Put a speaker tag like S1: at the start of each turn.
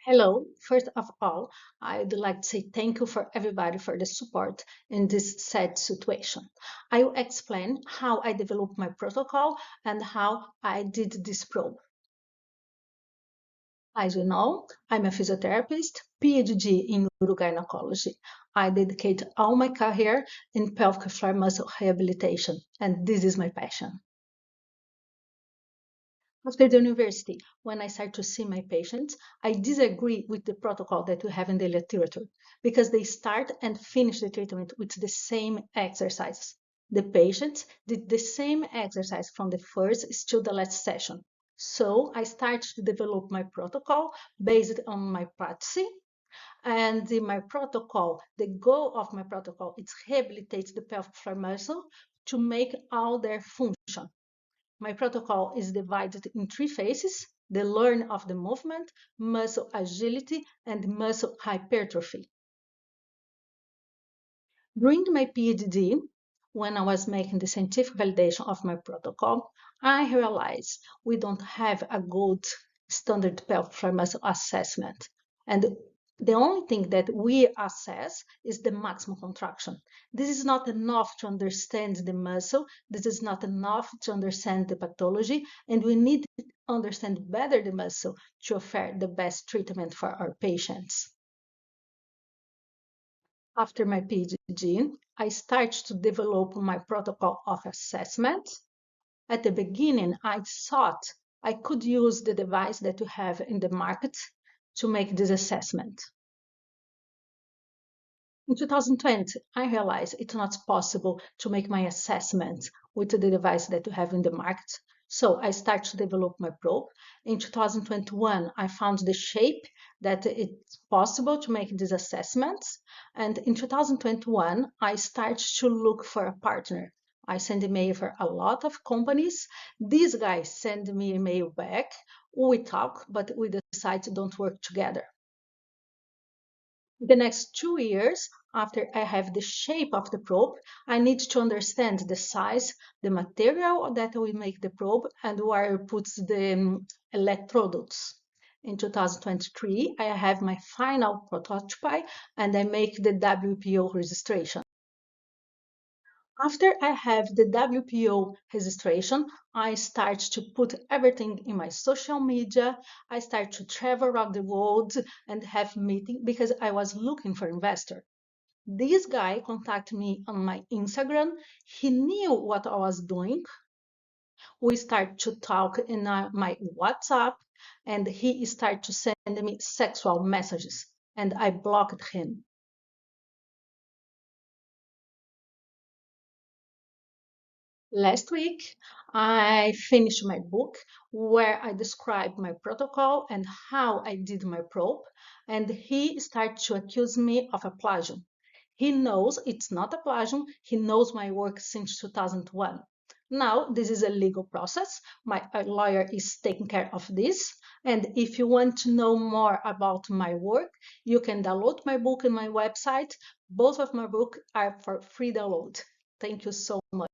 S1: Hello, first of all, I'd like to say thank you for everybody for the support in this sad situation. I will explain how I developed my protocol and how I did this probe. As you know, I'm a physiotherapist, PhD in uroginecológica. I dedicate all my career in pelvic floor muscle rehabilitation, and this is my passion. After the university, when I start to see my patients, I disagree with the protocol that we have in the literature because they start and finish the treatment with the same exercises. The patients did the same exercise from the first till the last session. So I started to develop my protocol based on my practice. And in my protocol, the goal of my protocol is rehabilitate the pelvic floor muscle to make all their function. My protocol is divided in three phases: the learn of the movement, muscle agility, and muscle hypertrophy. During my PhD, when I was making the scientific validation of my protocol, I realized we don't have a good standard pelvic floor muscle assessment. And the only thing that we assess is the maximum contraction. This is not enough to understand the muscle. This is not enough to understand the pathology. And we need to understand better the muscle to offer the best treatment for our patients. After my PhD, I started to develop my protocol of assessment. At the beginning, I thought I could use the device that you have in the market to make this assessment. In 2020, I realized it's not possible to make my assessment with the device that you have in the market. So I started to develop my probe. In 2021, I found the shape that it's possible to make these assessments. And in 2021, I started to look for a partner. I sent email for a lot of companies. These guys send me email back. We talk, but we decide to don't work together. The next 2 years, after I have the shape of the probe, I need to understand the size, the material that will make the probe, and where I put the electrodes. In 2023, I have my final prototype and I make the WPO registration. After I have the WPO registration, I start to put everything in my social media. I start to travel around the world and have meetings because I was looking for investor. This guy contacted me on my Instagram. He knew what I was doing. We started to talk in my WhatsApp, and he started to send me sexual messages, and I blocked him. Last week, I finished my book where I described my protocol and how I did my probe, and he started to accuse me of a plagium. He knows it's not a plagium. He knows my work since 2001. Now, this is a legal process. My lawyer is taking care of this. And if you want to know more about my work, you can download my book on my website. Both of my books are for free download. Thank you so much.